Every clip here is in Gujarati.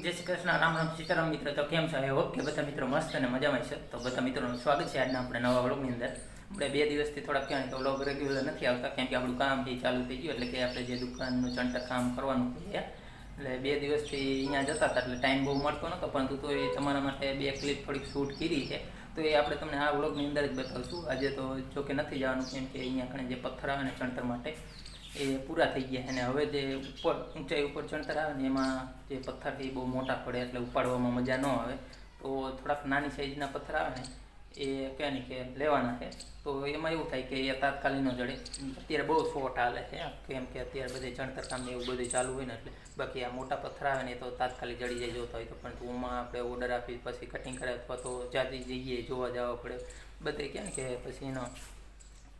જય શ્રી કૃષ્ણ, રામ રામ, સીતારામ મિત્ર. તો કેમ છો? હોપ કે બધા મિત્રો મસ્ત અને મજામાં છે. તો બધા મિત્રોનું સ્વાગત છે આજના આપણે નવા વ્લોગની અંદર. આપણે 2 દિવસથી થોડાક ક્યાંય તો વ્લોગ રેગ્યુલર નથી આવતા, કેમ કે આપણું કામ જે ચાલુ થઈ ગયું, એટલે કે આપણે જે દુકાનનું ચણતર કામ કરવાનું છે, એટલે 2 દિવસથી અહીંયા જતા હતા, એટલે ટાઈમ બહુ મળતો નહોતો. પરંતુ તો એ તમારા માટે 2 ક્લિપ થોડીક શૂટ કરી છે, તો એ આપણે તમને આ વ્લોગની અંદર જ બતાવશું. આજે તો જો કે નથી જવાનું, કેમ કે અહીંયા ઘણા જે પથ્થર આવે ને ચણતર માટે એ પૂરા થઈ ગયા. અને હવે જે ઉપર ઊંચાઈ ઉપર ચણતર આવે ને એમાં જે પથ્થરથી બહુ મોટા પડે, એટલે ઉપાડવામાં મજા ન આવે. તો થોડાક નાની સાઈઝના પથ્થર આવે ને એ કહે ને કે લેવાના છે. તો એમાં એવું થાય કે એ તાત્કાલિક ન જડે. અત્યારે બહુ શોર્ટ હાલે છે, કેમ કે અત્યારે બધે ચણતર કામ ને એવું બધું ચાલુ હોય ને, એટલે બાકી આ મોટા પથ્થર આવે ને એ તો તાત્કાલિક જડી જાય જોતા હોય તો. પણ એમાં આપણે ઓર્ડર આપી પછી કટિંગ કરે, અથવા તો જાતી જગ્યાએ જોવા જવા પડે. બધે કહે ને કે પછી એનો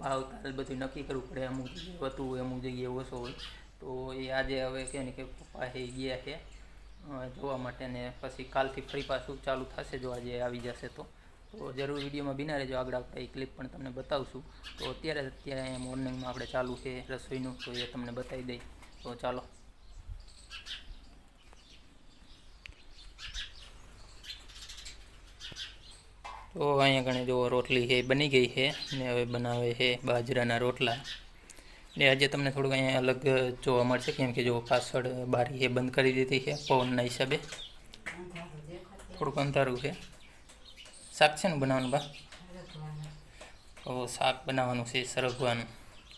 ભાવ તાલ બધું નક્કી કરવું પડે. અમુક જગ્યાએ વધુ હોય, અમુક જગ્યાએ ઓછો હોય. તો એ આજે હવે કહે ને કે પપ્પા એ ગયા છે જોવા માટે, ને પછી કાલથી ફરી પાછું ચાલુ થશે જો આજે આવી જશે તો જરૂર વિડીયોમાં બિના રહેજો. આગળ આપણે એ ક્લિપ પણ તમને બતાવશું. તો અત્યારે મોર્નિંગમાં આપણે ચાલુ છે રસોઈનું, તો એ તમને બતાવી દઈ. તો ચાલો. તો અહીંયા ઘણી જો રોટલી છે બની ગઈ છે, ને હવે બનાવે છે બાજરાના રોટલા. ને આજે તમને થોડુંક અહીંયા અલગ જોવા મળશે, કેમ કે જો પાછળ બારી એ બંધ કરી દીધી છે પવનના હિસાબે, થોડુંક અંધારું છે. શાક છે ને બનાવવાનું બા? તો શાક બનાવવાનું છે સરગવાનું.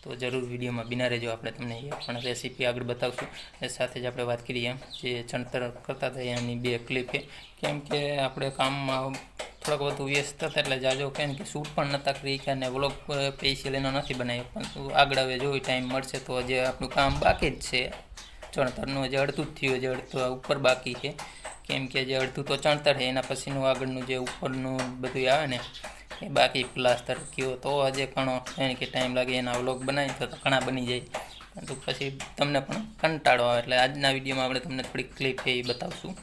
તો જરૂર વિડીયોમાં બિના રહેજો, આપણે તમને એ પણ રેસીપી આગળ બતાવશું. એ સાથે જ આપણે વાત કરીએ એમ જે ચણતર કરતા હતા એની 2 ક્લિપ છે, કેમ કે આપણે કામમાં થોડાક વધુ વ્યસ્ત હતા, એટલે જાજો કહે ને કે શૂટ પણ નહોતા કરી કે અને વ્લોગ સ્પેશિયલ એનો નથી બનાવ્યો. પણ આગળ હવે જો ટાઈમ મળશે તો હજી આપણું કામ બાકી જ છે ચણતરનું. હજી અડધું જ થયું, હજી અડધું ઉપર બાકી છે, કેમ કે જે અડધું તો ચણતર છે, એના પછીનું આગળનું જે ઉપરનું બધું આવે ને એ બાકી પ્લાસ્ટર કયો તો હજી ઘણો એને કે ટાઈમ લાગે. એના વ્લોગ બનાવી તો ઘણા બની જાય, પરંતુ પછી તમને પણ કંટાળો આવે. એટલે આજના વિડીયોમાં આપણે તમને થોડીક ક્લિપ એ બતાવશું.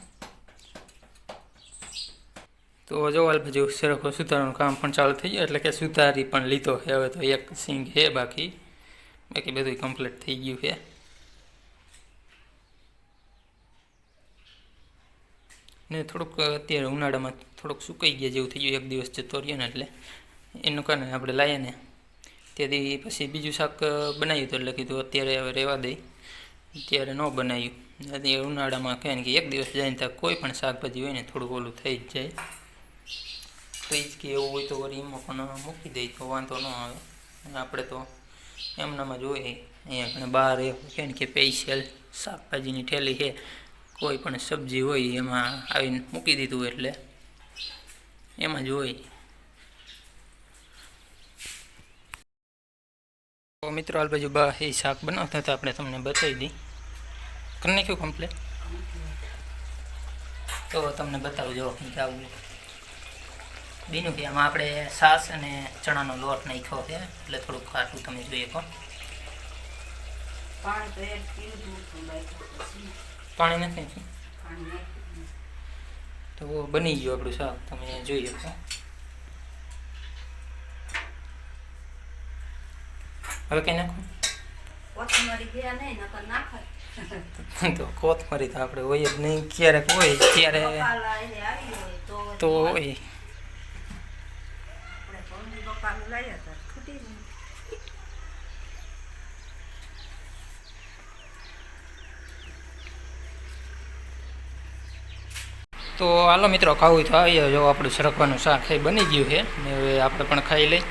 તો જો હાલ બાજુ સરખો સુધારવાનું કામ પણ ચાલુ થઈ ગયું, એટલે કે સુધારી પણ લીધો છે. હવે તો એક સિંગ છે બાકી બધું કમ્પ્લીટ થઈ ગયું છે. ને થોડુંક અત્યારે ઉનાળામાં થોડુંક સુકાઈ ગયા જેવું થઈ ગયું, 1 દિવસ જતો રહ્યો ને, એટલે એનું કારણે આપણે લાવીએ ને તેથી પછી બીજું શાક બનાવ્યું હતું, એટલે કીધું અત્યારે હવે રહેવા દઈ, અત્યારે ન બનાવ્યું. અત્યારે ઉનાળામાં કહે ને કે 1 દિવસ જાય ને ત્યાં કોઈ પણ શાકભાજી હોય ને થોડુંક ઓલું થઈ જ જાય. ફ્રીજ કે એવું હોય તો વળી એમાં પણ મૂકી દઈ તો વાંધો ન આવે. આપણે તો એમનામાં જોઈએ અહીંયા ઘણા બહાર એવું કહે ને કે સ્પેશિયલ શાકભાજીની ઠેલી છે, કોઈ પણ સબ્જી હોય એમાં આવીને મૂકી દીધું, એટલે એમાં જ હોય. તો મિત્રો હાલ બાજુ બા એ શાક બનાવતા હતા, આપણે તમને બતાવી દઈ. કરી નાખ્યું કમ્પ્લેટ? તો તમને બતાવજો કંઈક આવું બીનું કે આમાં આપણે છાશ અને ચણાનો લોટ નાખ્યો છે, એટલે થોડુંક ખાટું તમે જોઈએ કહો. પાણી નથી નાખ્યું તો બની ગયું આપણું શાક, તમે જોઈ શકો. હવે કઈ નાખો તો કોથમરી તો આપણે હોય જ નહીં, ક્યારેક હોય ત્યારે તો હોય. તો હાલો મિત્રો, ખાવું તો આવીએ. જો આપણું સરગવાનું શાક એ બની ગયું છે, ને હવે આપણે પણ ખાઈ લઈ.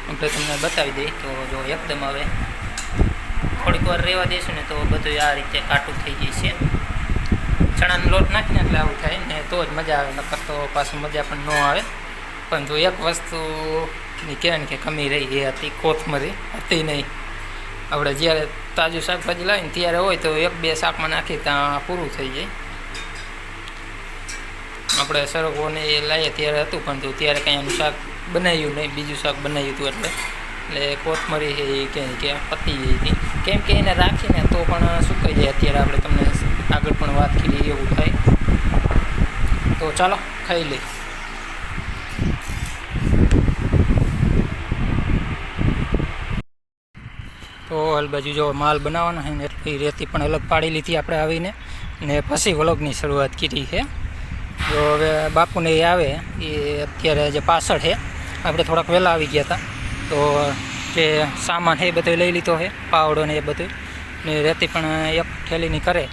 આપણે તમને બતાવી દઈએ તો જો એકદમ હવે થોડીક વાર રહેવા દઈશું ને તો બધું આ રીતે કાટું થઈ જાય છે. ચણાનો લોટ નાખીને એટલે આવું થાય ને તો જ મજા આવે, નકર તો પાછું મજા પણ ન આવે. પણ જો એક વસ્તુની કહેવાય ને કે કમી રહી એ હતી કોથમરી હતી નહીં. આપણે જ્યારે તાજું શાકભાજી લાવીને ત્યારે હોય તો 1-2 શાકમાં નાખી ત્યાં પૂરું થઈ જાય. આપણે સરગવોને એ લાવીએ ત્યારે હતું, પરંતુ ત્યારે કંઈ આનું શાક બનાવ્યું નહીં, બીજું શાક બનાવ્યું હતું, એટલે કોથમરી છે એ કે પતી ગઈ હતી, કેમ કે એને રાખીને તો પણ સુકાઈ જાય. અત્યારે આપણે તમને આગળ પણ વાત કરી એવું થાય. તો ચાલો ખાઈ લઈ. તો હાલ બાજુ જો માલ બનાવવાનો છે ને એટલી રેતી પણ અલગ પાડી લીધી આપણે આવીને, ને પછી વ્લોગની શરૂઆત કરી છે. તો હવે બાપુને એ આવે એ અત્યારે જે પાછળ છે, આપણે થોડાક વહેલા આવી ગયા હતા. તો જે સામાન છે એ બધો લઈ લીધો છે, પાવડો ને એ બધું, ને રેતી પણ એક થેલીની કરે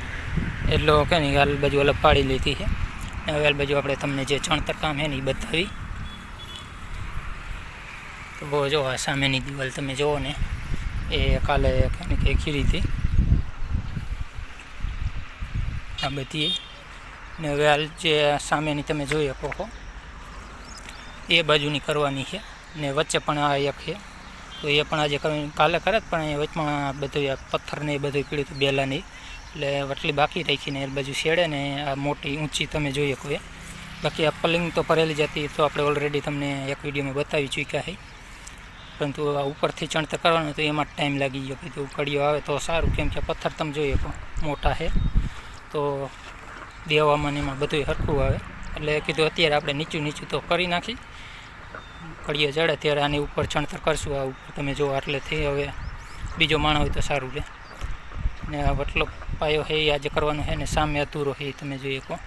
એટલો કે નહીં હાલ બાજુ અલગ પાડી લીધી છે. હવે હાલ બાજુ આપણે તમને જે ચણતર કામ છે ને એ બતાવી. તો જો આ સામેની દિવાલ તમે જુઓ ને, એ કાલે કે ખીલી હતી આ બધી. ને હવે હાલ જે સામેની તમે જોઈ શકો છો એ બાજુની કરવાની છે, ને વચ્ચે પણ આ એક છે. તો એ પણ આજે કાલે કરે જ, પણ એ વચમાં બધું પથ્થર ને એ બધું પીડ્યું હતું બેલાની, એટલે વટલી બાકી રાખીને એ બાજુ શેડે ને આ મોટી ઊંચી તમે જોઈ શકો. બાકી આ પલિંગ તો ભરેલી જતી, તો આપણે ઓલરેડી તમને એક વિડીયોમાં બતાવી ચૂક્યા છે. પરંતુ આ ઉપરથી ચણતર કરવાનું તો એમાં ટાઈમ લાગી ગયો. કીધું કડીઓ આવે તો સારું, કેમ કે પથ્થર તમે જોઈ શકો મોટા છે, તો દેવામાં એમાં બધું સરખું આવે. એટલે કીધું અત્યારે આપણે નીચું તો કરી નાખી, કડીએ ચડે ત્યારે આની ઉપર ચણતર કરશું. આ ઉપર તમે જો આટલેથી હવે બીજો માણસ હોય તો સારું રહે. ને આ વટલો પાયો છે એ આજે કરવાનો છે, ને સામે અધૂરો છે એ તમે જોઈ શકો.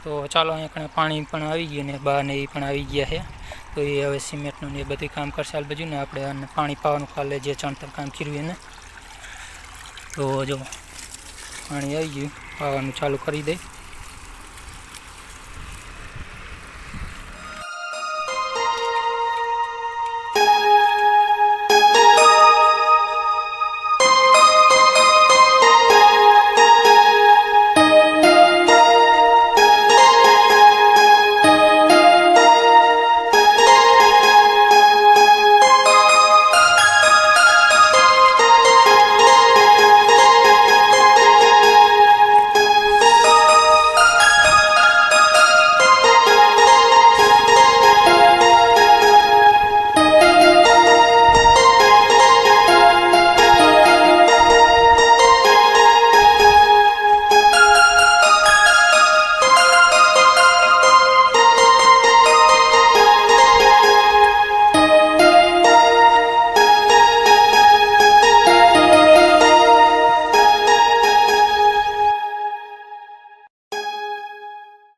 તો ચાલો, અહીંયા પાણી પણ આવી ગયું ને બહાર ને એ પણ આવી ગયા છે. તો એ હવે સિમેન્ટનું ને એ બધું કામ કરશે હાલ બાજુ ને આપણે. અને પાણી પાવાનું કાલે જે ચણતર કામ કર્યું એને, તો જો પાણી આવી ગયું, પાવાનું ચાલુ કરી દે.